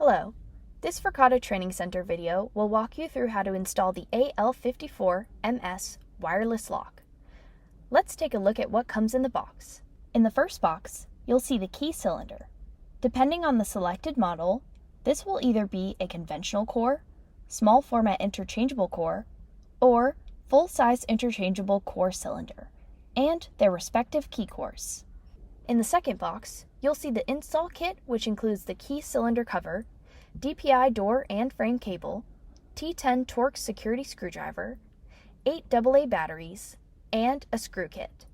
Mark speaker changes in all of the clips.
Speaker 1: Hello, this Verkada Training Center video will walk you through how to install the AL54-MS wireless lock. Let's take a look at what comes in the box. In the first box, you'll see the key cylinder. Depending on the selected model, this will either be a conventional core, small format interchangeable core, or full-size interchangeable core cylinder, and their respective key cores. In the second box, you'll see the install kit, which includes the key cylinder cover, DPI door and frame cable, T10 Torx security screwdriver, 8 AA batteries, and a screw kit.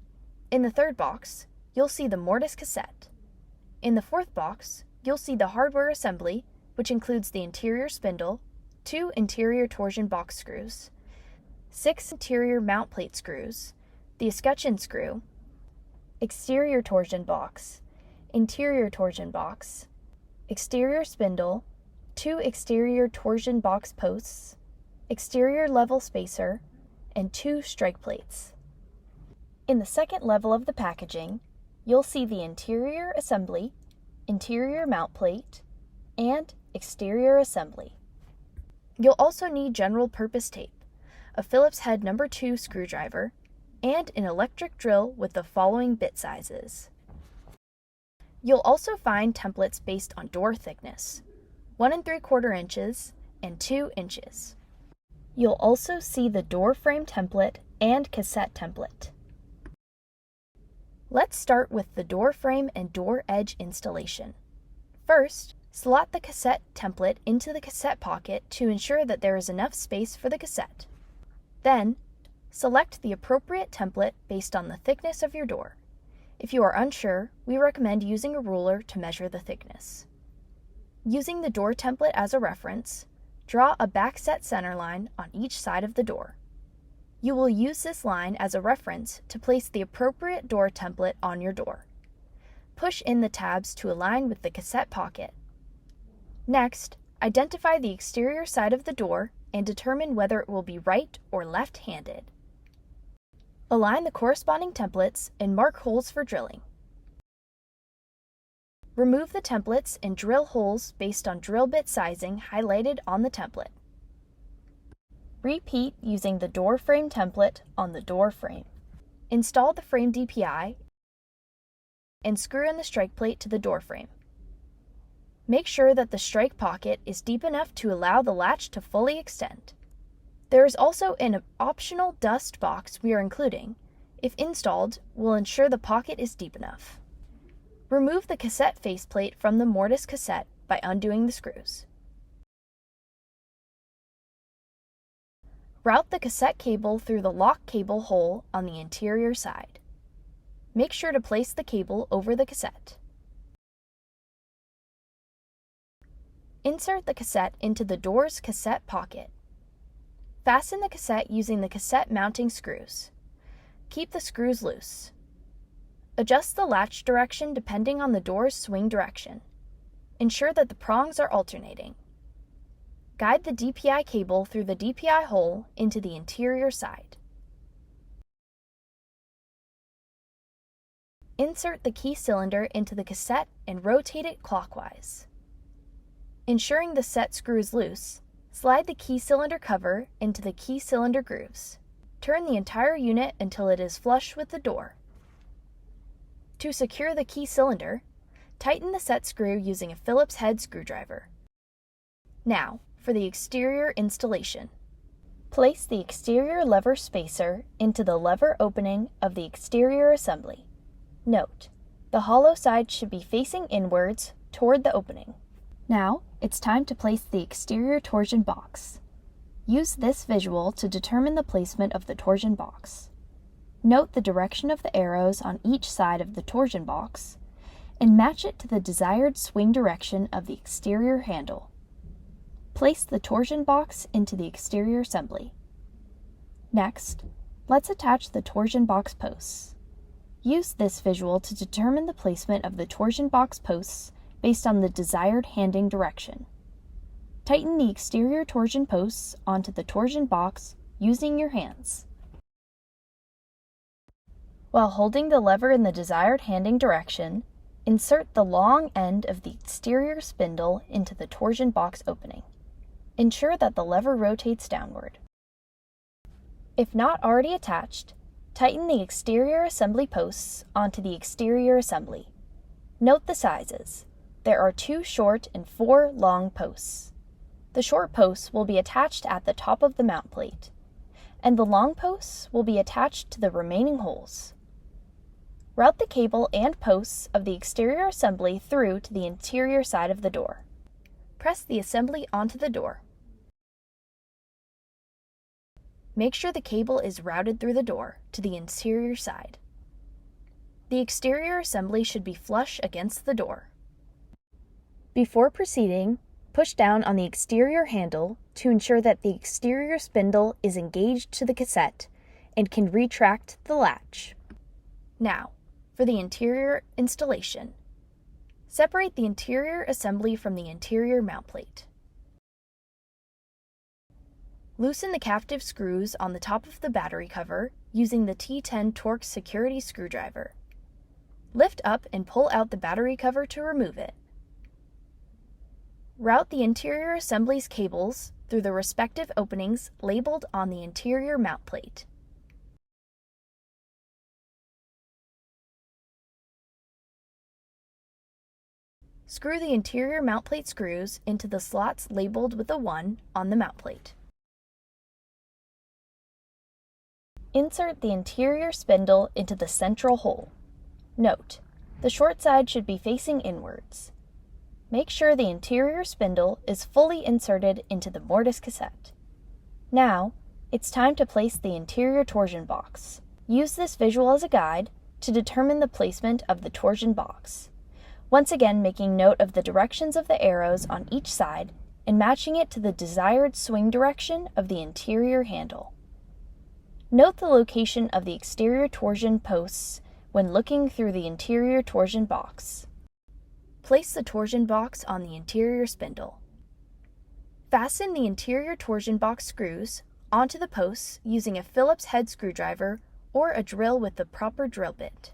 Speaker 1: In the third box, you'll see the Mortise cassette. In the fourth box, you'll see the hardware assembly, which includes the interior spindle, 2 interior torsion box screws, 6 interior mount plate screws, the escutcheon screw, exterior torsion box, interior torsion box, exterior spindle, 2 exterior torsion box posts, exterior level spacer, and 2 strike plates. In the second level of the packaging, you'll see the interior assembly, interior mount plate, and exterior assembly. You'll also need general purpose tape, a Phillips head No. 2 screwdriver, and an electric drill with the following bit sizes. You'll also find templates based on door thickness, 1 3/4 inches and 2 inches. You'll also see the door frame template and cassette template. Let's start with the door frame and door edge installation. First, slot the cassette template into the cassette pocket to ensure that there is enough space for the cassette. Then, select the appropriate template based on the thickness of your door. If you are unsure, we recommend using a ruler to measure the thickness. Using the door template as a reference, draw a backset center line on each side of the door. You will use this line as a reference to place the appropriate door template on your door. Push in the tabs to align with the cassette pocket. Next, identify the exterior side of the door and determine whether it will be right or left-handed. Align the corresponding templates and mark holes for drilling. Remove the templates and drill holes based on drill bit sizing highlighted on the template. Repeat using the door frame template on the door frame. Install the frame DPI and screw in the strike plate to the door frame. Make sure that the strike pocket is deep enough to allow the latch to fully extend. There is also an optional dust box we are including. If installed, will ensure the pocket is deep enough. Remove the cassette faceplate from the Mortise cassette by undoing the screws. Route the cassette cable through the lock cable hole on the interior side. Make sure to place the cable over the cassette. Insert the cassette into the door's cassette pocket. Fasten the cassette using the cassette mounting screws. Keep the screws loose. Adjust the latch direction depending on the door's swing direction. Ensure that the prongs are alternating. Guide the DPI cable through the DPI hole into the interior side. Insert the key cylinder into the cassette and rotate it clockwise. Ensuring the set screw is loose, slide the key cylinder cover into the key cylinder grooves. Turn the entire unit until it is flush with the door. To secure the key cylinder, tighten the set screw using a Phillips head screwdriver. Now, for the exterior installation. Place the exterior lever spacer into the lever opening of the exterior assembly. Note, the hollow side should be facing inwards toward the opening. Now, it's time to place the exterior torsion box. Use this visual to determine the placement of the torsion box. Note the direction of the arrows on each side of the torsion box and match it to the desired swing direction of the exterior handle. Place the torsion box into the exterior assembly. Next, let's attach the torsion box posts. Use this visual to determine the placement of the torsion box posts based on the desired handing direction. Tighten the exterior torsion posts onto the torsion box using your hands. While holding the lever in the desired handing direction, Insert the long end of the exterior spindle into the torsion box opening. Ensure that the lever rotates downward. If not already attached, tighten the exterior assembly posts onto the exterior assembly. Note the sizes. There are 2 short and 4 long posts. The short posts will be attached at the top of the mount plate, and the long posts will be attached to the remaining holes. Route the cable and posts of the exterior assembly through to the interior side of the door. Press the assembly onto the door. Make sure the cable is routed through the door to the interior side. The exterior assembly should be flush against the door. Before proceeding, push down on the exterior handle to ensure that the exterior spindle is engaged to the cassette and can retract the latch. Now, for the interior installation. Separate the interior assembly from the interior mount plate. Loosen the captive screws on the top of the battery cover using the T10 Torx security screwdriver. Lift up and pull out the battery cover to remove it. Route the interior assembly's cables through the respective openings labeled on the interior mount plate. Screw the interior mount plate screws into the slots labeled with a 1 on the mount plate. Insert the interior spindle into the central hole. Note, the short side should be facing inwards. Make sure the interior spindle is fully inserted into the Mortise cassette. Now, it's time to place the interior torsion box. Use this visual as a guide to determine the placement of the torsion box. Once again, making note of the directions of the arrows on each side and matching it to the desired swing direction of the interior handle. Note the location of the exterior torsion posts when looking through the interior torsion box. Place the torsion box on the interior spindle. Fasten the interior torsion box screws onto the posts using a Phillips head screwdriver or a drill with the proper drill bit.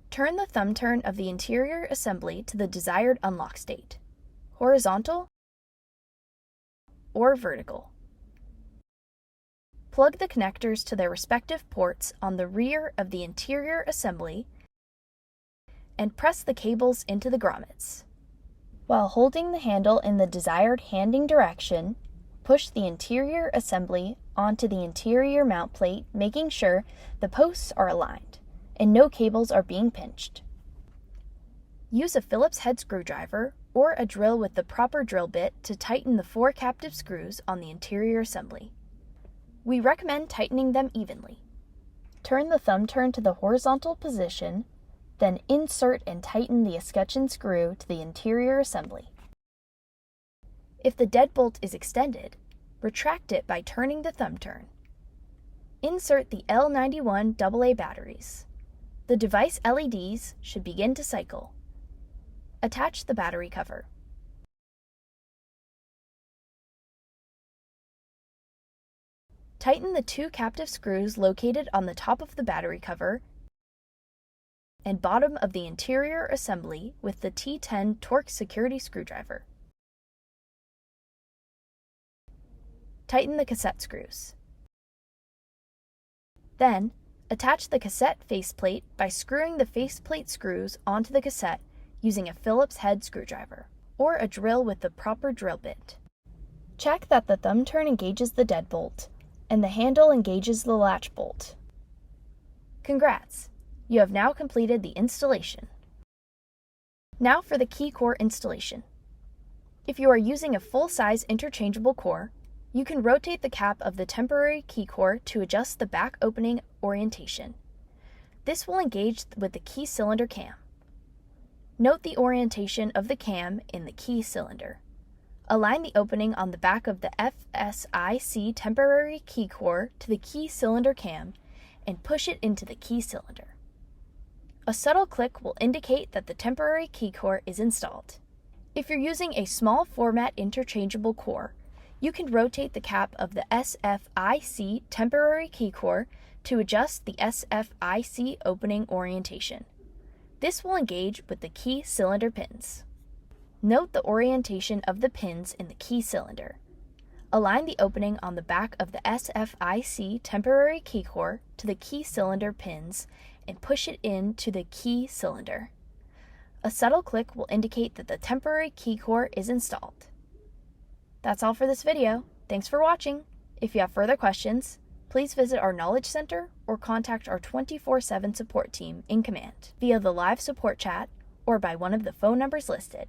Speaker 1: Turn the thumb turn of the interior assembly to the desired unlock state, horizontal or vertical. Plug the connectors to their respective ports on the rear of the interior assembly and press the cables into the grommets. While holding the handle in the desired handing direction, push the interior assembly onto the interior mount plate, making sure the posts are aligned and no cables are being pinched. Use a Phillips head screwdriver or a drill with the proper drill bit to tighten the 4 captive screws on the interior assembly. We recommend tightening them evenly. Turn the thumb turn to the horizontal position, then insert and tighten the escutcheon screw to the interior assembly. If the deadbolt is extended, retract it by turning the thumb turn. Insert the L91 AA batteries. The device LEDs should begin to cycle. Attach the battery cover. Tighten the 2 captive screws located on the top of the battery cover and bottom of the interior assembly with the T10 Torx security screwdriver. Tighten the cassette screws. Then, attach the cassette faceplate by screwing the faceplate screws onto the cassette using a Phillips head screwdriver or a drill with the proper drill bit. Check that the thumb turn engages the deadbolt and the handle engages the latch bolt. Congrats! You have now completed the installation. Now for the key core installation. If you are using a full-size interchangeable core, you can rotate the cap of the temporary key core to adjust the back opening orientation. This will engage with the key cylinder cam. Note the orientation of the cam in the key cylinder. Align the opening on the back of the FSIC temporary key core to the key cylinder cam and push it into the key cylinder. A subtle click will indicate that the temporary key core is installed. If you're using a small format interchangeable core, you can rotate the cap of the SFIC temporary key core to adjust the SFIC opening orientation. This will engage with the key cylinder pins. Note the orientation of the pins in the key cylinder. Align the opening on the back of the SFIC temporary key core to the key cylinder pins and push it into the key cylinder. A subtle click will indicate that the temporary key core is installed. That's all for this video. Thanks for watching. If you have further questions, please visit our Knowledge Center or contact our 24/7 support team in command via the live support chat or by one of the phone numbers listed.